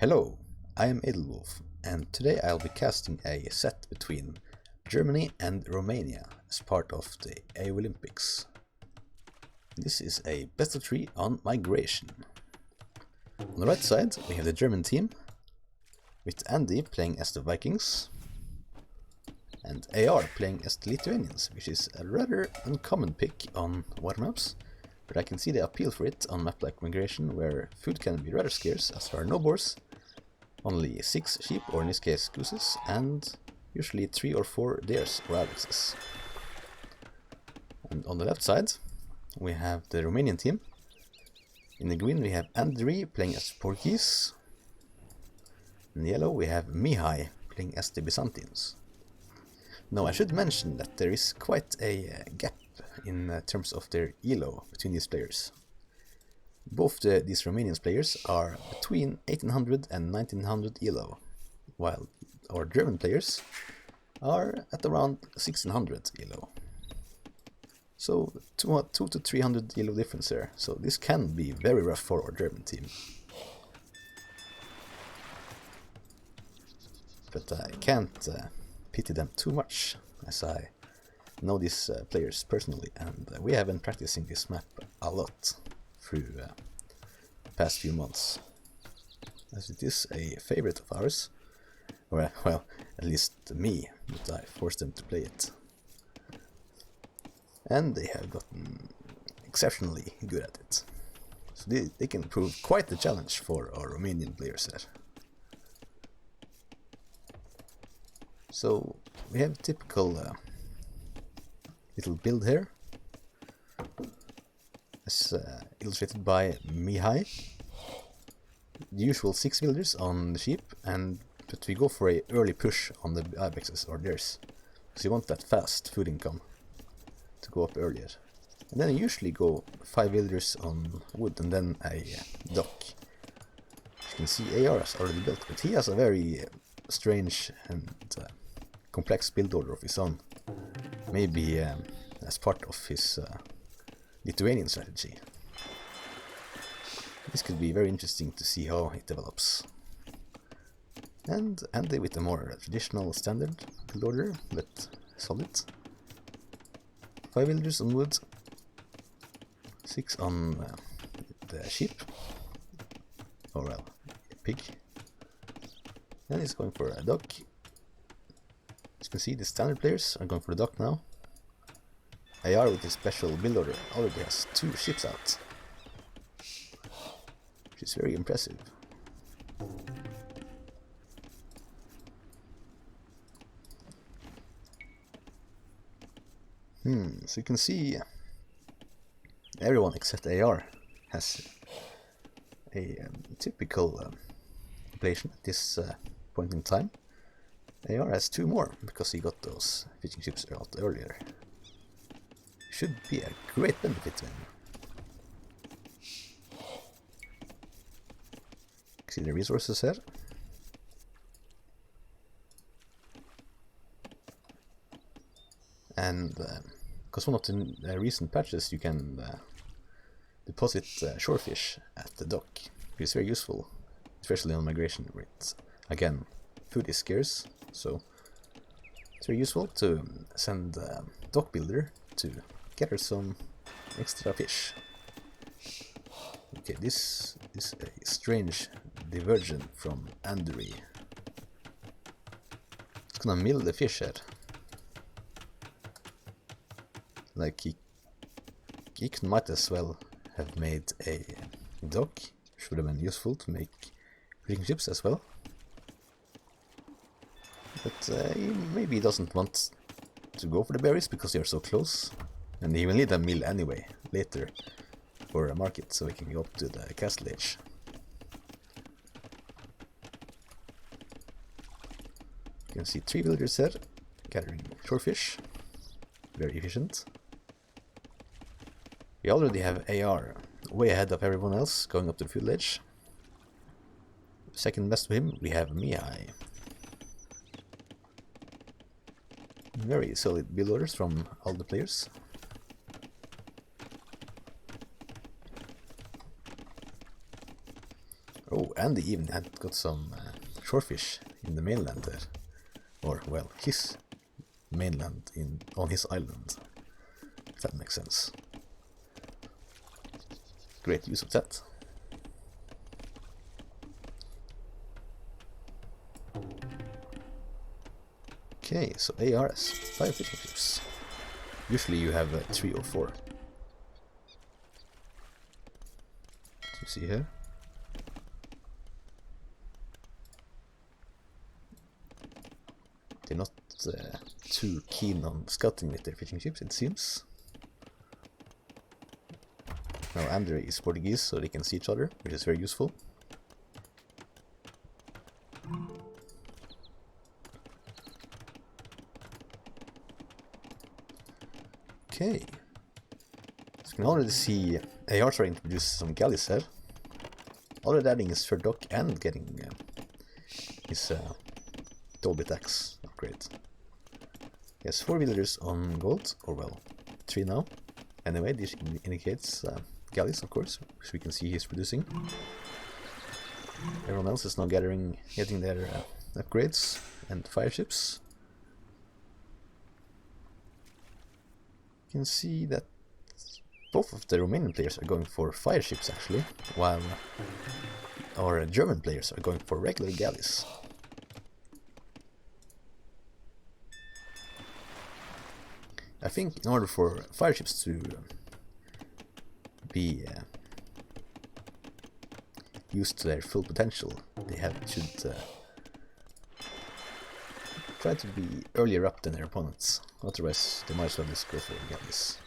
Hello, I am Edelwolf, and today I'll be casting a set between Germany and Romania as part of the AOElympics. This is a best of 3 on migration. On the right side we have the German team, with Andi playing as the Vikings, and AR playing as the Lithuanians, which is a rather uncommon pick on water maps, but I can see the appeal for it on a map like migration, where food can be rather scarce as there are no boars, only 6 sheep, or in this case gooses, and usually 3 or 4 deers or ibexes. And on the left side we have the Romanian team. In the green we have Andi playing as Portuguese. In yellow we have Mihai playing as the Byzantines. Now I should mention that there is quite a gap in terms of their elo between these players. Both these Romanian players are between 1800 and 1900 elo, while our German players are at around 1600 elo. So 200 to 300 elo difference there, so this can be very rough for our German team. But I can't pity them too much, as I know these players personally, and we have been practicing this map a lot through the past few months, as it is a favorite of ours, or well, at least me, but I forced them to play it. And they have gotten exceptionally good at it, so they can prove quite the challenge for our Romanian players there. So we have a typical little build here, as illustrated by Mihai. The usual 6 villagers on the sheep, but we go for a early push on the ibexes or deers, because you want that fast food income to go up earlier. And then I usually go 5 villagers on wood and then a dock. As you can see, AR has already built, but he has a very strange and complex build order of his own. Maybe as part of his Lithuanian strategy. This could be very interesting to see how it develops. And Andi with a more traditional standard build order, but solid. 5 villagers on wood, 6 on the sheep, or well, a pig. And he's going for a duck. As you can see, the standard players are going for the duck now. AR with his special build order already has 2 ships out, which is very impressive. So you can see everyone except AR has a typical population at this point in time. AR has 2 more because he got those fishing ships out earlier. Should be a great benefit to him. See the resources here. And because one of the recent patches you can deposit shorefish at the dock, which is very useful, especially on migration where it's, again, food is scarce, so it's very useful to send a dock builder to gather some extra fish. Okay, this is a strange diversion from Andi. It's gonna mill the fish here. Like he might as well have made a dock. Should have been useful to make fishing ships as well. But maybe he doesn't want to go for the berries because they are so close. And he will need a mill anyway, later, for a market, so he can go up to the castle edge. You can see 3 villagers here, gathering shorefish. Very efficient. We already have AR way ahead of everyone else, going up to the field edge. Second best to him, we have Mihai. Very solid build orders from all the players. Oh, Oh, Andy even had got some shorefish in the mainland there. Or, well, his mainland on his island. If that makes sense. Great use of that. Okay, so ARS, 5 fishing ships. Usually you have 3 or 4. You see here? They're not too keen on scouting with their fishing ships, it seems. Now Andi is Portuguese, so they can see each other, which is very useful. Okay. So you can already see AR trying to produce some galleys here. Already adding his third dock and getting his double axe upgrade. He has 4 villagers on gold, or well, 3 now. Anyway, this indicates galleys, of course, which we can see he's producing. Everyone else is now getting their upgrades and fire ships. You can see that both of the Romanian players are going for fire ships actually, while our German players are going for regular galleys. I think in order for fire ships to be used to their full potential, they should try to be earlier up than their opponents. Otherwise, they might as well just go for galleys.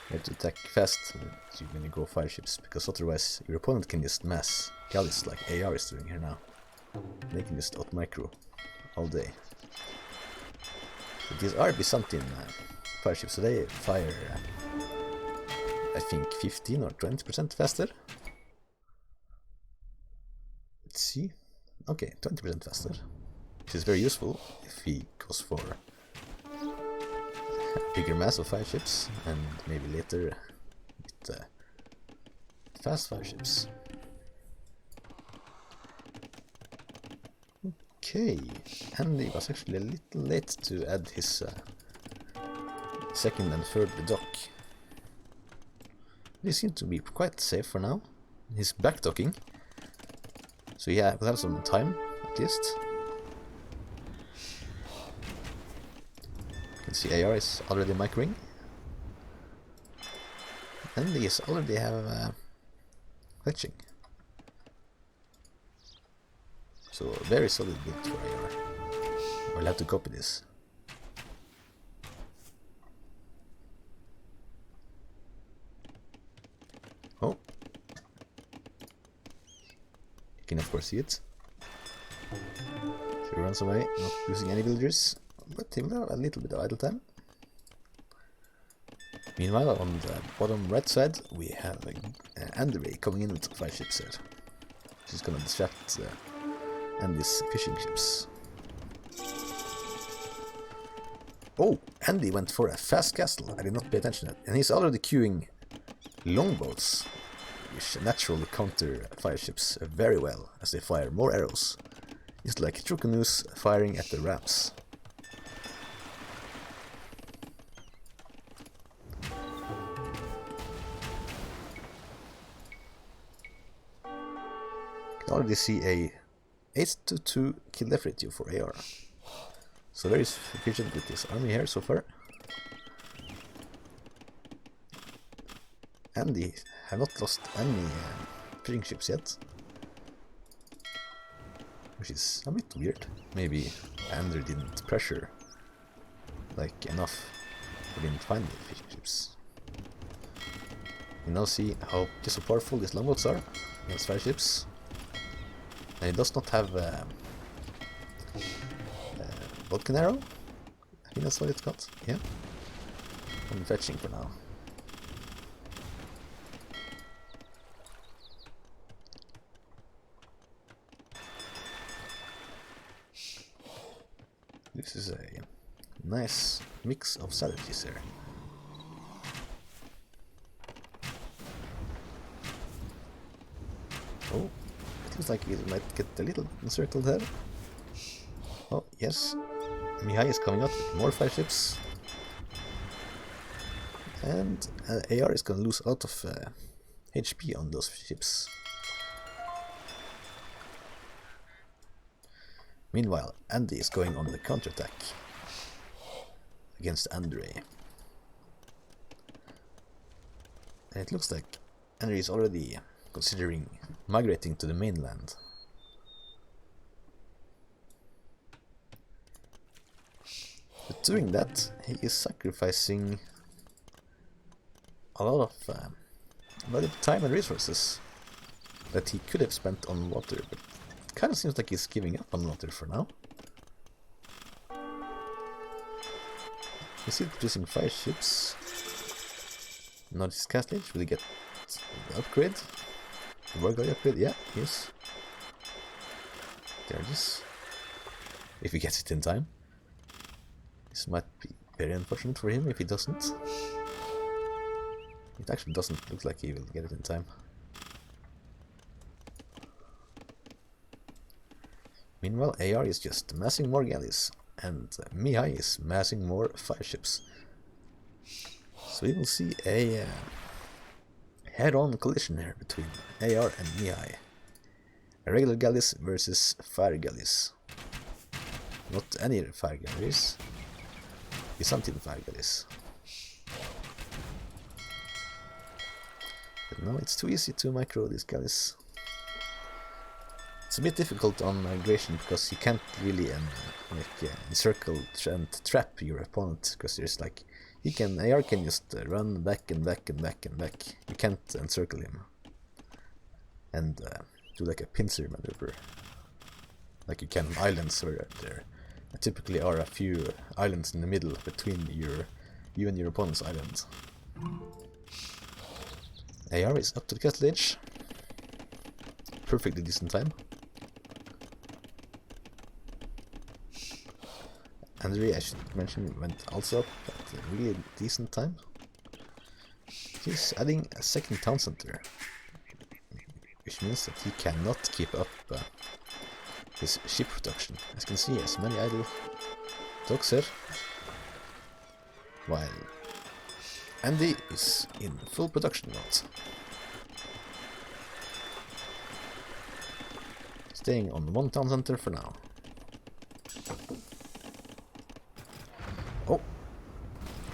You have to attack fast when you go fire ships, because otherwise your opponent can just mass galleys like AR is doing here now. They can just out-micro all day. But these are Byzantine fire ships, so they fire I think 15 or 20% faster. Let's see. Okay, 20% faster, which is very useful if he goes for a bigger mass of fire ships, and maybe later with fast fire ships. Okay, Andy was actually a little late to add his second and third dock. They seem to be quite safe for now. He's backdocking, so yeah, we'll have some time at least. You can see AR is already microing, and these already have fetching. So very solid build for AR. We'll have to copy this. Oh, you can of course see it. So he runs away, not losing any villagers, but he will have a little bit of idle time. Meanwhile, on the bottom right side, we have Andi coming in with 5 ships here. She's gonna distract Andy's fishing ships. Oh, Andi went for a fast castle. I did not pay attention to that. And he's already queuing longboats, which naturally counter fire ships very well as they fire more arrows. It's like true canoes firing at the rams. You can already see a 8-to-2 kill death ratio for AR. So very efficient with this army here so far. Andi have not lost any fishing ships yet, which is a bit weird. Maybe Andi didn't pressure like enough, or didn't find the fishing ships. You now see how just so powerful these longboats are against fire ships. And it does not have Vodka arrow. I think that's what it's got. Yeah. I'm fetching for now. This is a nice mix of strategies here. Oh, it looks like it might get a little encircled here. Oh, yes. Mihai is coming out with more fire ships. And AR is gonna lose a lot of HP on those ships. Meanwhile, Andi is going on the counterattack against Andre. And it looks like Andre is already considering migrating to the mainland. But doing that, he is sacrificing a lot of time and resources that he could have spent on water, but it kind of seems like he's giving up on water for now. He's still producing fire ships. Not his castle age. Will he get the upgrade? The war guy upgrade? Yeah, yes. There it is. If he gets it in time. This might be very unfortunate for him if he doesn't. It actually doesn't look like he will get it in time. Meanwhile, AR is just massing more galleys, and Mihai is massing more fire ships. So we will see a head-on collision here between AR and Mihai. Regular galleys versus fire galleys. Not any fire galleys. Byzantine fire galleys. But no, it's too easy to micro these galleys. It's a bit difficult on migration because you can't really encircle and trap your opponent, because there's like AR can just run back and back and back and back. You can't encircle him and do like a pincer maneuver like you can on islands, where there typically are a few islands in the middle between you and your opponent's island. AR is up to the castle edge. Perfectly decent time. Andre, I should mention, went also up at a really decent time. He's adding a second town center, which means that he cannot keep up his ship production. As you can see, he has many idle docks here, while Andi is in full production mode, staying on one town center for now.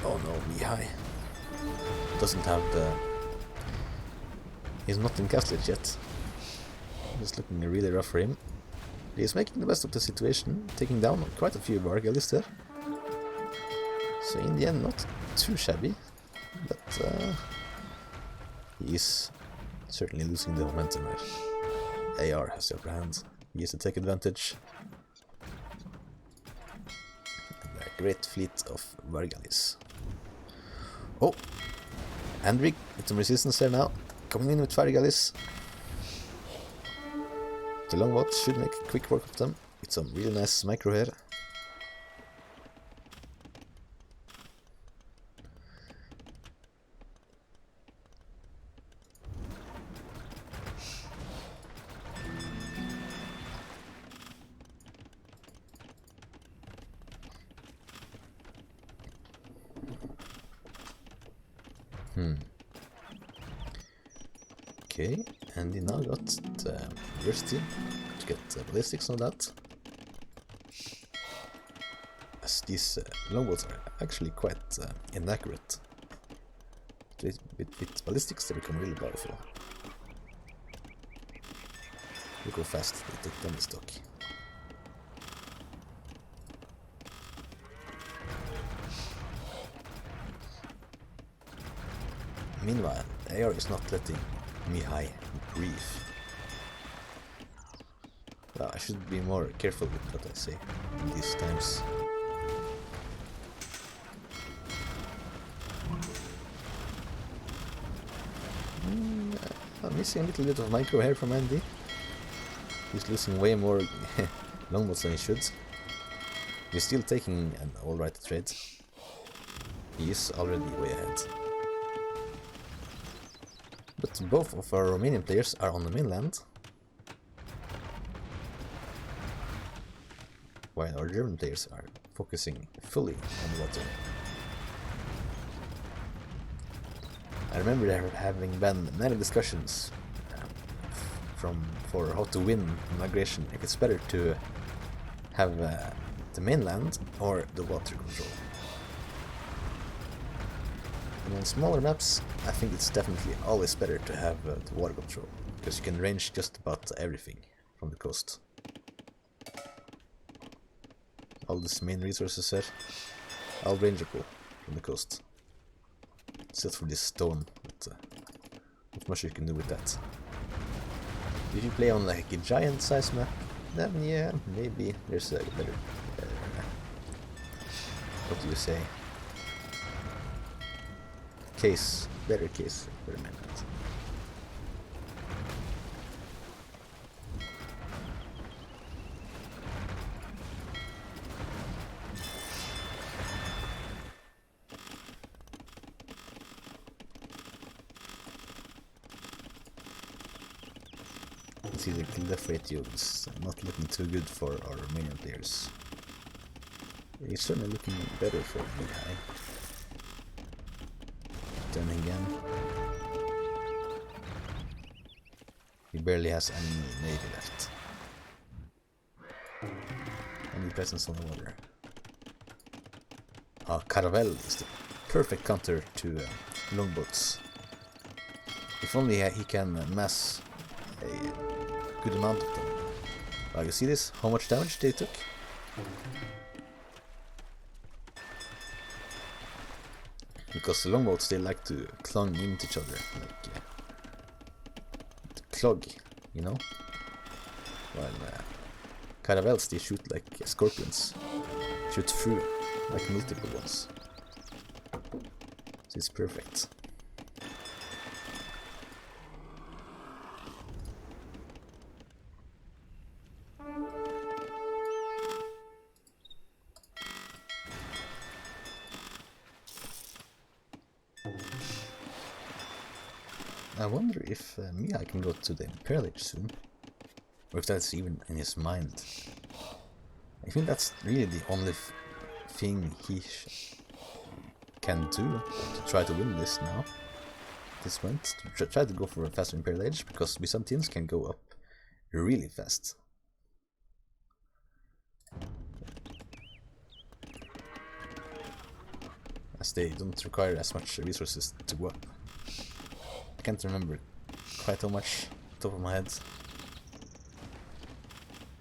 Oh no, Mihai doesn't have the... He's not in castle yet. It's looking really rough for him. He's making the best of the situation, taking down quite a few war galleys there. So in the end, not too shabby, but he is certainly losing the momentum here. AR has the upper hand. He has to take advantage. And a great fleet of war galleys. Oh! Hendrik with some resistance there now. Coming in with fire galleys. The longboats should make quick work of them. With some really nice micro here. Okay, and he now got the university to get ballistics on that. As these longboats are actually quite inaccurate. With ballistics they become really powerful. Look how fast they take down the stock. Meanwhile, AR is not letting Mihai breathe. I should be more careful with what I say in these times. I'm missing a little bit of micro here from Andi. He's losing way more longboats than he should. He's still taking an alright trade. He is already way ahead. But both of our Romanian players are on the mainland, while our German players are focusing fully on the water. I remember there having been many discussions for how to win migration, if it's better to have the mainland or the water control. And on smaller maps, I think it's definitely always better to have the water control, because you can range just about everything from the coast. All these main resources set, all rangeable from the coast. Except for this stone, but not much you can do with that. If you play on like a giant size map, then yeah, maybe there's a better, what do you say, better case for the mainland. See, the kill death ratio is not looking too good for our Romanian players. It's certainly looking better for me. Then again, he barely has any navy left. Any presence on the water. Caravel is the perfect counter to longboats. If only he can mass a good amount of them. You see this? How much damage they took? Because the longboats, they like to clung into each other, like clog, you know? While caravels, they shoot like scorpions, shoot through like multiple ones. So it's perfect. I wonder if Mihai can go to the Imperial Age soon, or if that's even in his mind. I think that's really the only thing he can do to try to win this now. This point, to try to go for a faster Imperial Age, because Byzantines can go up really fast. As they don't require as much resources to go up. I can't remember quite how much top of my head,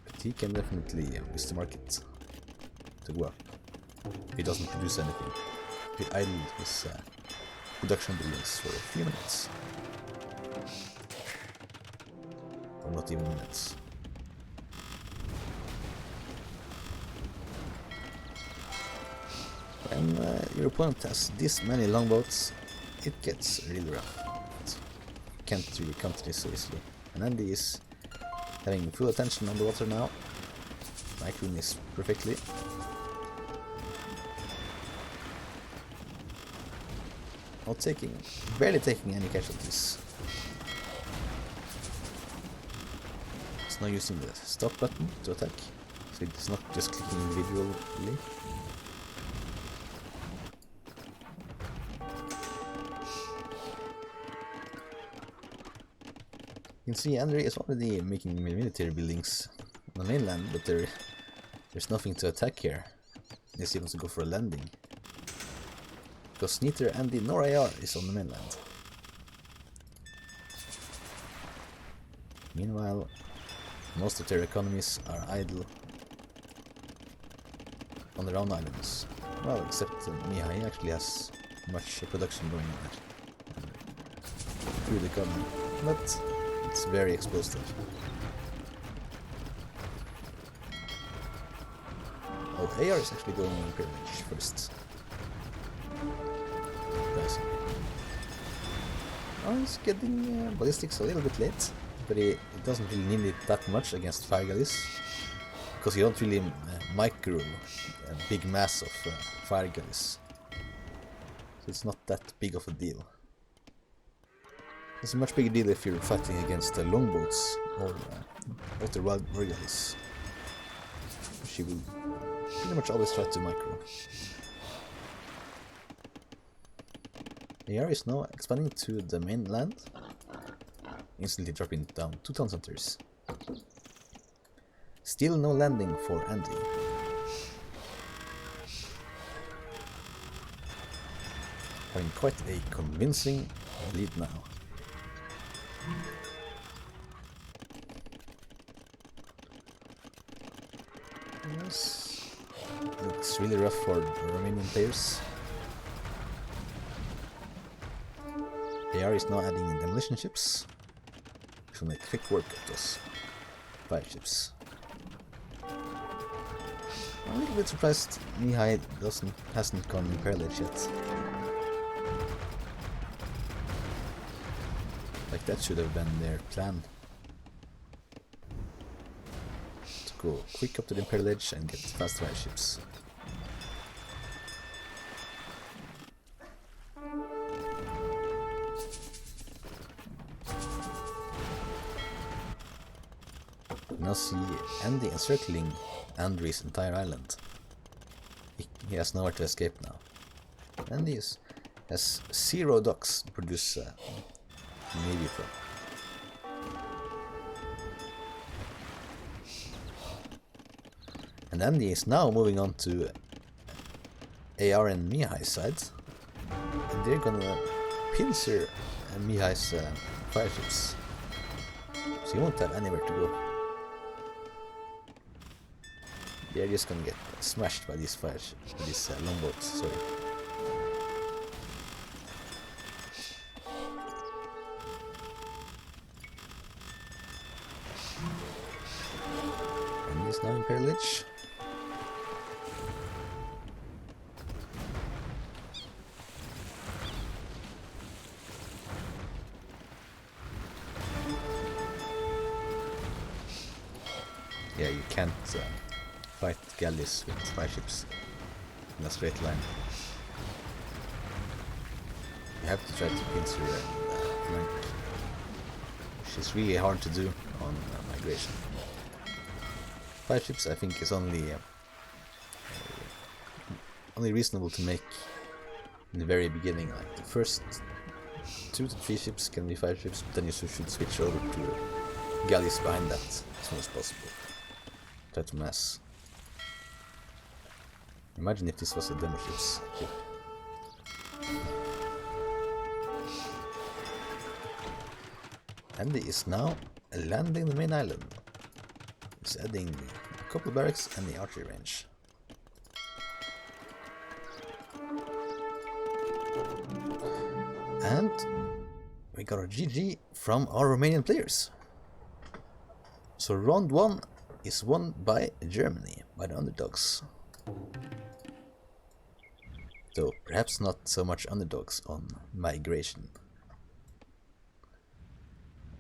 but he can definitely use the market to go up. He doesn't produce anything. He idled his production buildings for a few minutes, or not even minutes. When your opponent has this many longboats, it gets really rough. Can't really counter this so easily. And Andi is having full attention on the water now. Microing this perfectly. Not barely taking any casualties. It's now using the stop button to attack, so it's not just clicking individually. You can see Andi is already making military buildings on the mainland, but there's nothing to attack here. Unless he wants to go for a landing. Because neither Andi nor AR is on the mainland. Meanwhile, most of their economies are idle on their own islands. Well, except Mihai actually has much production going on there. Through the economy. But it's very explosive. Oh, AR is actually going on privilege first. Nice. Oh, he's getting ballistics a little bit late, but it doesn't really need it that much against Fire Galleys, because you don't really micro a big mass of Fire Galleys. So it's not that big of a deal. It's a much bigger deal if you're fighting against longboats or water warriors, which you will pretty much always try to micro. AR is now expanding to the mainland, instantly dropping down 2 town centers. Still no landing for Andi. Having quite a convincing lead now. Yes. Looks really rough for the Romanian players. AR is now adding demolition ships, which will make quick work of those fire ships. I'm a little bit surprised Mihai hasn't gone Imperial Age yet. Like that should have been their plan. To go quick up to the Imperial Age and get fast fire ships. Now see Andi encircling Andri's entire island. He has nowhere to escape now. Andi has 0 docks to produce navy from. And Andi is now moving on to AR and Mihai's side. And they're gonna pincer Mihai's fire ships. So he won't have anywhere to go. They're just gonna get smashed by these longboats, sorry. And he's now Imperial Age. Yeah, you can't fight galleys with fire ships in a straight line. You have to try to pincer and flank, which is really hard to do on migration. Fire ships, I think, is only reasonable to make in the very beginning. Like the first 2 to 3 ships can be fire ships, but then you should switch over to galleys behind that as soon as possible. Try to mass. Imagine if this was a demo ship's ship. Andi is now landing the main island. He's adding a couple of barracks and the archery range. And we got a GG from our Romanian players. So round 1 is won by Germany, by the underdogs. Though perhaps not so much underdogs on migration.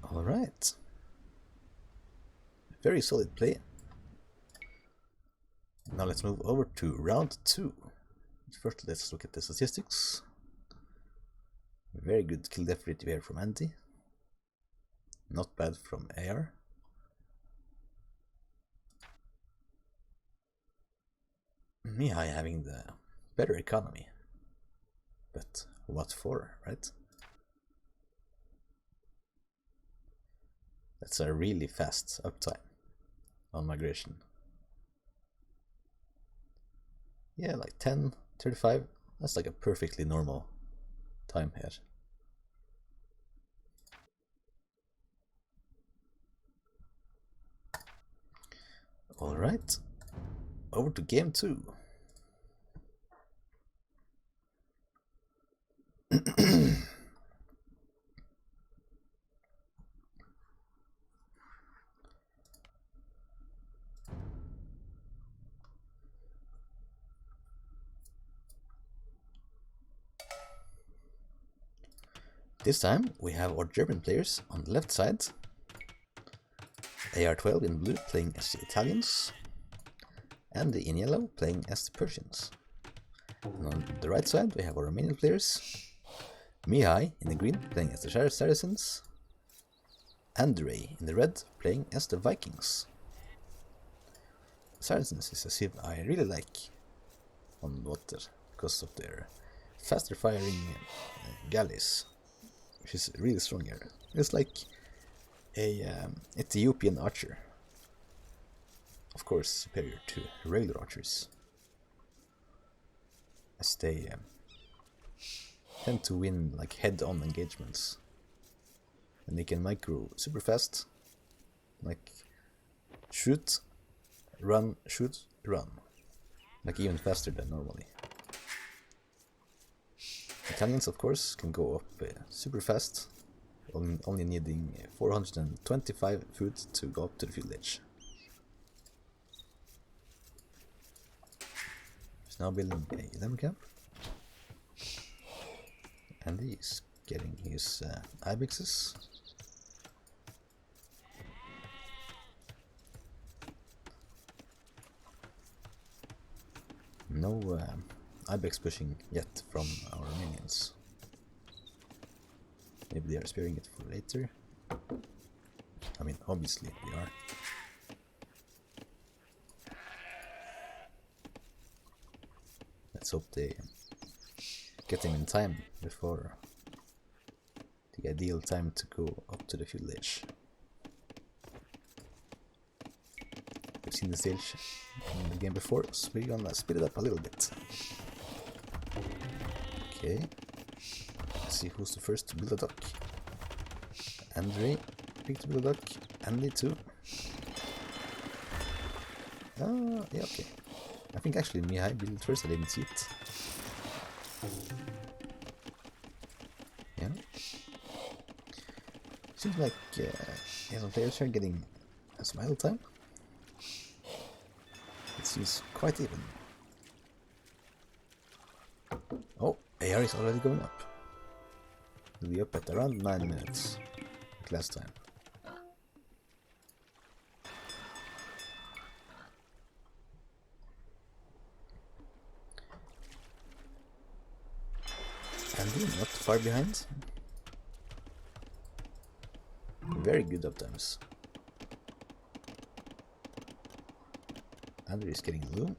Alright. Very solid play. Now let's move over to round 2. First let's look at the statistics. Very good kill death rate here from Andi. Not bad from AR. Mihai having the better economy. But what for, right? That's a really fast uptime on migration. Yeah, like 10, 35, that's like a perfectly normal time here. Alright, over to game 2. This time we have our German players on the left side. AR12 in blue playing as the Italians, and the in yellow playing as the Persians. And on the right side we have our Romanian players. Mihai in the green playing as the Saracens, and Ray in the red playing as the Vikings. Saracens is a ship I really like on water because of their faster firing galleys, which is really strong here. It's like a Ethiopian archer. Of course, superior to regular archers, as they tend to win like head-on engagements, and they can micro super fast, like shoot, run, like even faster than normally. Italians, of course, can go up super fast, only needing 425 foot to go up to the field edge. He's now building a lumber camp, and he's getting his ibexes. No ibex pushing yet from our Romanians. Maybe they are sparing it for later. I mean, obviously they are. Let's hope they get him in time before the ideal time to go up to the field edge. We've seen the stage in the game before, so we're gonna speed it up a little bit. Okay, let's see who's the first to build a dock. Andre picked to build a dock, Andi too. Yeah, okay. I think actually Mihai built it first, I didn't see it. Yeah. Seems like some players are getting some idle time. It seems quite even. Oh, AR is already going up. It'll be up at around 9 minutes, like last time. Andy, not far behind. Very good uptimes. Andre is getting low.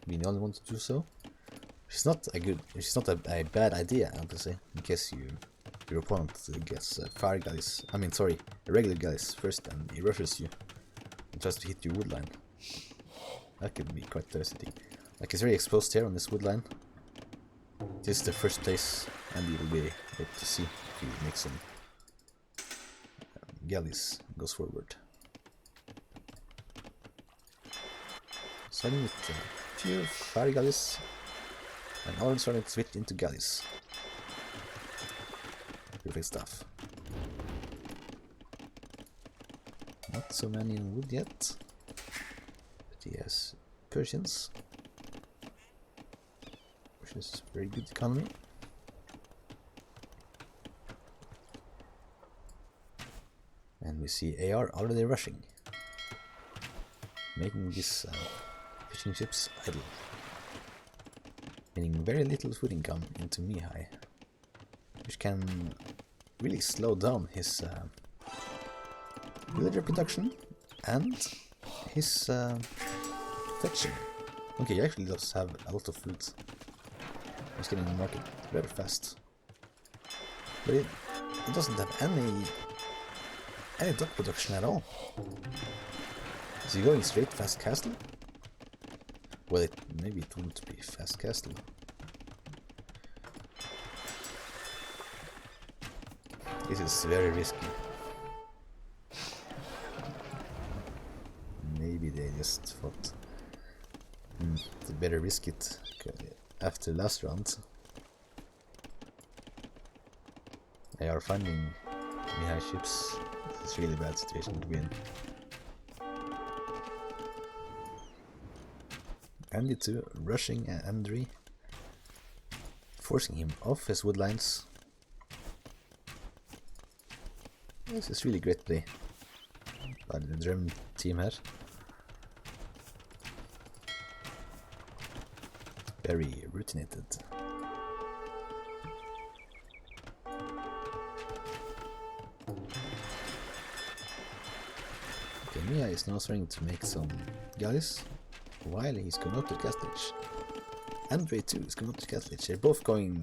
Being the only one to do so. It's not a bad idea, I have to say, in case your opponent gets fire galleys. I mean, sorry, regular galleys first, and he rushes you and tries to hit your wood line. That could be quite devastating. Like, it's very exposed here on this wood line. This is the first place, and you will be able to see if he makes some galleys, goes forward. Starting with a few fire galleys, and already starting to switch into galleys. Perfect stuff. Not so many in wood yet, but he has Persians, which is very good economy. And we see AR already rushing, making these fishing ships idle, meaning very little food income into Mihai, which can really slow down his villager production and his fetching. Okay, he actually does have a lot of food. He's getting the market very fast, but it doesn't have any dock production at all. Is he going straight fast castle? Well, maybe it won't be fast castle. This is very risky. Maybe they just thought they better risk it after last round. They are finding Mihai ships. It's a really bad situation to be in. Andi too, rushing Andre, forcing him off his wood lines. This is really great play by the German team here. Very routinated. Mia is now starting to make some galleys while he's going up to Castlage. Andre too is going up to Castlage. They're both going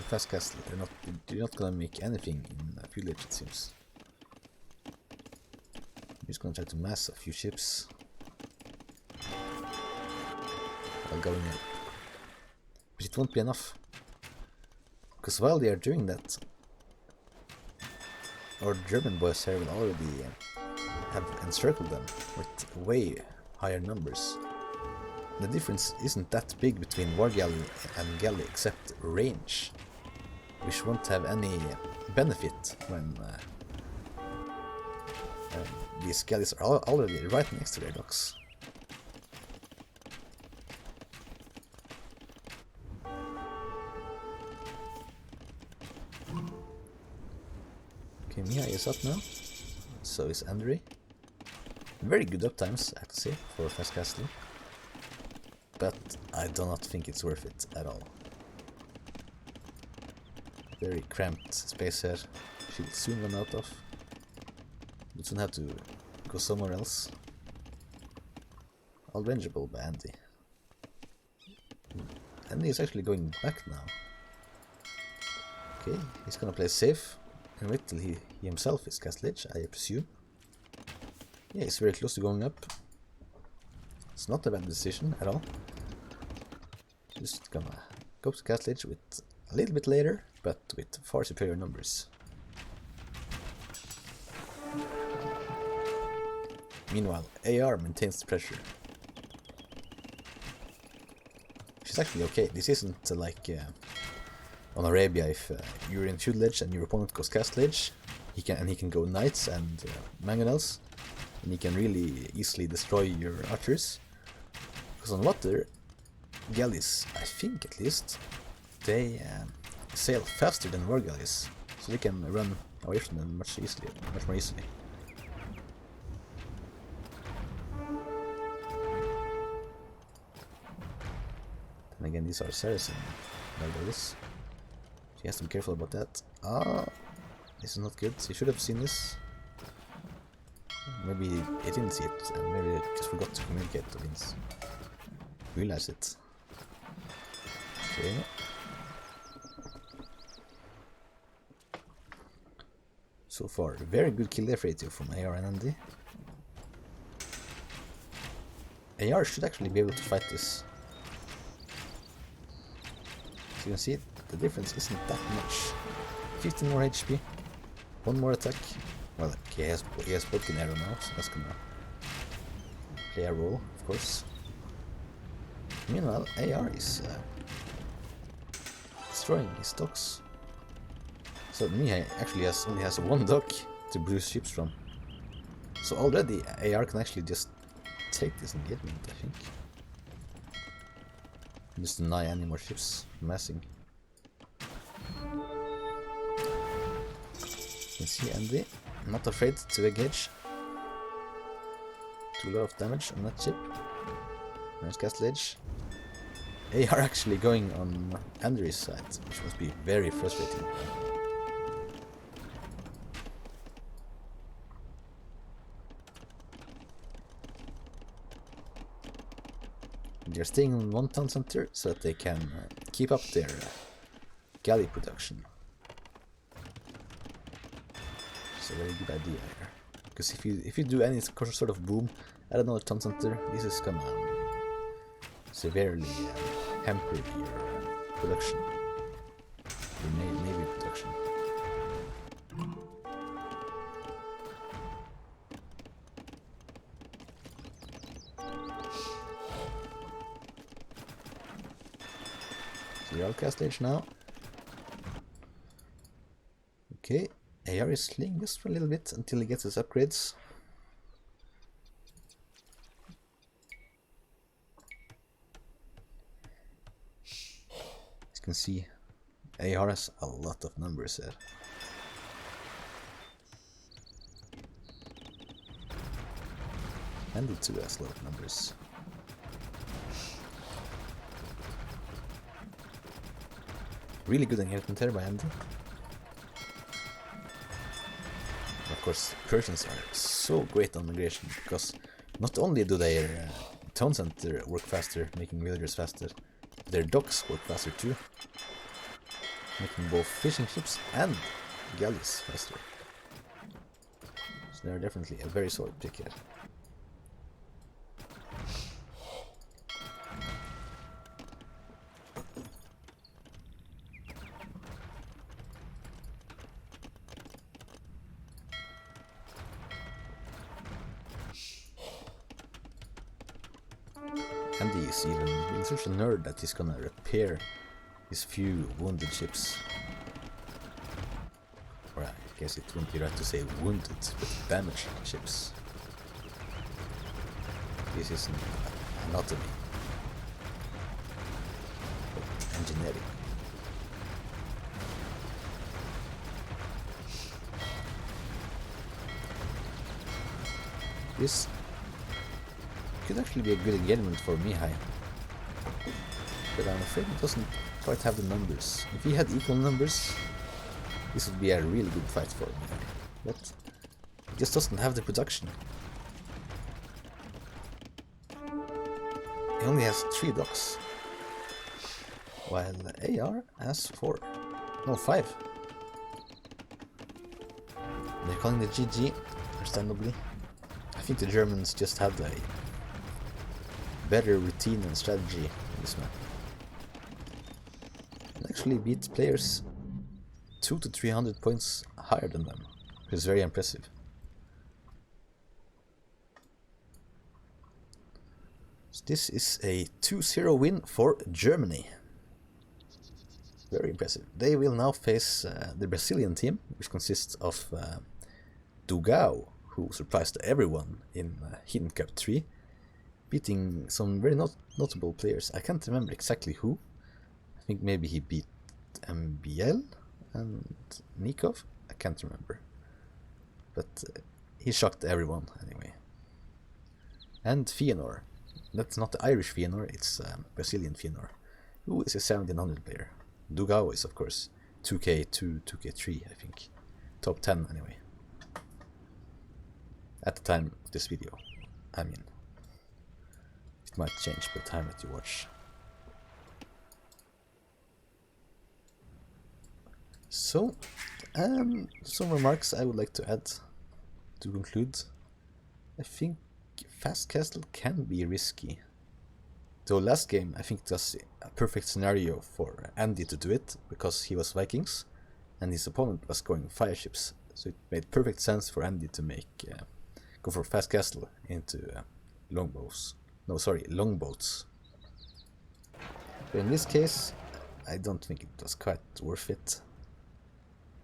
fast castle. They're not gonna make anything in village, it seems. I'm just gonna try to mass a few ships. I'll go in here. But it won't be enough. Because while they are doing that, our German boys here will already have encircled them with way higher numbers. The difference isn't that big between War Galley and Galley except range, which won't have any benefit when these galleys are already right next to their docks. Okay, Mia is up now, so is Andre. Very good uptimes, I have to say, for fast castle. But I do not think it's worth it at all. Very cramped space here. She'll soon run out of. We'll soon have to go somewhere else. All rangeable by Andi. Andi is actually going back now. Okay, he's gonna play safe and wait till he himself is Castlage, I presume. Yeah, he's very close to going up. It's not a bad decision at all. Just gonna go to Castlage with a little bit later, but with far superior numbers. Meanwhile, AR maintains the pressure. She's actually okay. This isn't like on Arabia. If you're in Tutelage and your opponent goes Castlage, he can go Knights and Mangonels, and he can really easily destroy your archers. Because on water, galleys, I think at least, they sail faster than war galleys, so they can run away from them much more easily. Then again, these are Saracen galleys. She has to be careful about that. Ah, this is not good. He should have seen this. Maybe he didn't see it, and maybe he just forgot to communicate to Vince. Realize it. Okay. So far, very good kill death ratio from AR and Andi. AR should actually be able to fight this. So you can see the difference isn't that much. 15 more HP, 1 more attack. Well, he has broken arrow now, so that's gonna play a role, of course. Meanwhile, AR is destroying his docks. So Mia actually only has 1 dock to bruise ships from. So already AR can actually just take this engagement, I think. Just deny any more ships from massing. You can see Andi not afraid to engage. Do a lot of damage on that ship. Nice Castlage. AR actually going on Andrew's side, which must be very frustrating. They're staying in one town center so that they can keep up their galley production. It's a very good idea here, because if you do any sort of boom at another town center, this is gonna severely hamper your production, your navy production. So we're all Castlage now. Okay, AR is sling just for a little bit until he gets his upgrades. As you can see, AR has a lot of numbers there. And the 2 has a lot of numbers. Really good engagement here by Andi. But course, Persians are so great on migration, because not only do their town center work faster, making villagers faster, their docks work faster too, making both fishing ships and galleys faster. So they're definitely a very solid pick here. Andi is even such a nerd that he's gonna repair his few wounded ships. Or I guess it wouldn't be right to say wounded, but damaged ships. This isn't anatomy, but engineering. This could actually be a good engagement for Mihai, but I'm afraid he doesn't quite have the numbers. If he had equal numbers, this would be a really good fight for Mihai, but he just doesn't have the production. He only has 3 docks, while AR has 4. No, 5. They're calling it GG, understandably. I think the Germans just had a better routine and strategy in this map. And actually beat players 200 to 300 points higher than them, which is very impressive. So this is a 2-0 win for Germany. Very impressive. They will now face the Brazilian team, which consists of Dugao, who surprised everyone in Hidden Cup 3, beating some very notable players. I can't remember exactly who. I think maybe he beat MBL and Nikov. I can't remember. But he shocked everyone anyway. And Fëanor. That's not the Irish Fëanor, it's Brazilian Fëanor, who is a 1700 player. Dugao is of course 2K2, 2K3 I think. Top 10 anyway. At the time of this video, I mean. It might change by the time that you watch. So, some remarks I would like to add to conclude. I think Fast Castle can be risky. Though last game I think it was a perfect scenario for Andi to do it, because he was Vikings and his opponent was going fire ships. So it made perfect sense for Andi to go for Fast Castle into longbows. No, sorry, longboats. But in this case, I don't think it was quite worth it,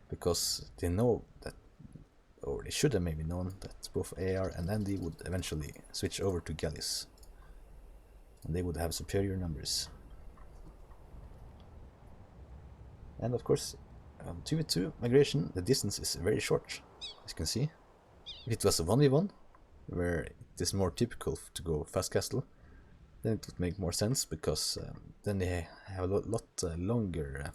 because they know that, or they should have maybe known that both AR and Andi would eventually switch over to galleys, and they would have superior numbers. And of course, 2v2 migration, the distance is very short, as you can see. If it was a 1v1, where it is more typical to go Fast Castle, then it would make more sense, because then they have a lot longer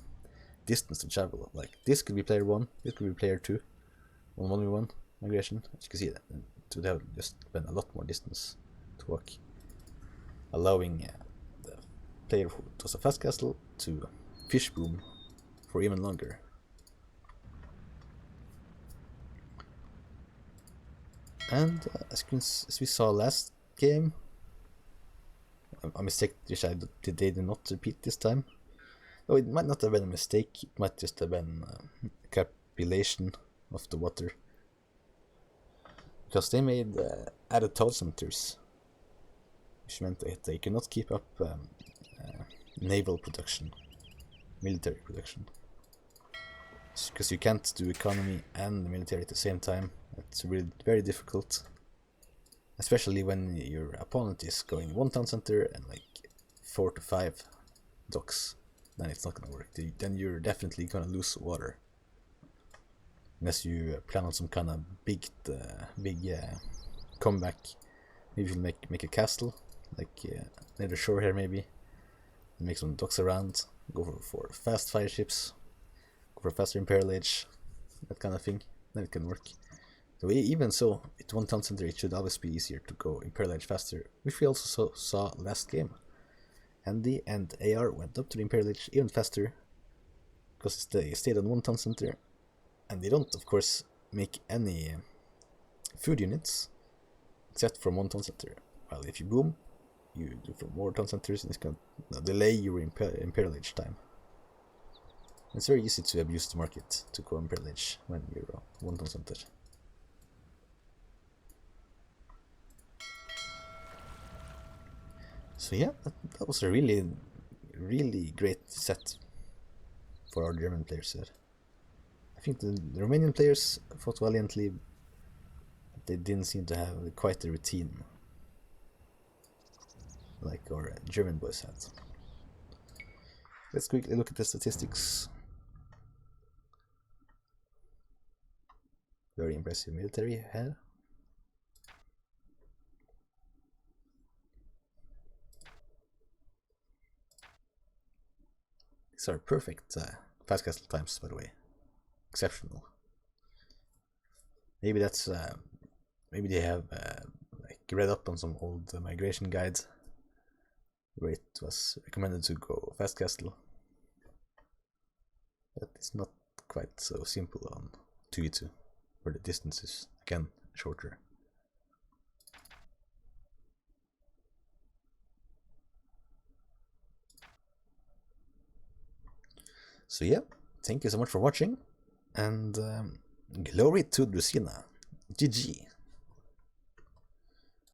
distance to travel. Like this could be player 1, this could be player 2, on 1v1 migration. As you can see, it would have just been a lot more distance to walk, allowing the player who does a Fast Castle to fish boom for even longer. And as we saw last game, a mistake which they did not repeat this time. Though it might not have been a mistake, it might just have been a capitulation of the water. Because they made added toll centers, which meant that they cannot keep up naval production, military production. Because you can't do economy and military at the same time. It's really very difficult, especially when your opponent is going 1 town center and like 4 to 5 docks. Then it's not gonna work. Then you're definitely gonna lose water, unless you plan on some kind of big comeback. Maybe you'll make a castle, like near the shore here maybe, and make some docks around. Go for fast fire ships, go for faster Imperial Age, that kind of thing. Then it can work. So even so, at 1 town center it should always be easier to go Imperial Age faster, which we also saw last game. Andi and AR went up to the Imperial Age even faster, because they stayed on 1 town center, and they don't of course make any food units, except from 1 town center. Well, if you boom, you do from more town centers, and it's gonna delay your Imperial Age time. It's very easy to abuse the market to go Imperial Age when you're 1 town center. So yeah, that was a really great set for our German players there. I think the Romanian players fought valiantly, but they didn't seem to have quite the routine like our German boys had. Let's quickly look at the statistics. Very impressive military here. These are perfect fast castle times, by the way. Exceptional. Maybe that's maybe they have like read up on some old migration guides where it was recommended to go fast castle, but it's not quite so simple on 2v2, where the distance is again shorter. So yeah, thank you so much for watching, and glory to Lucina. GG.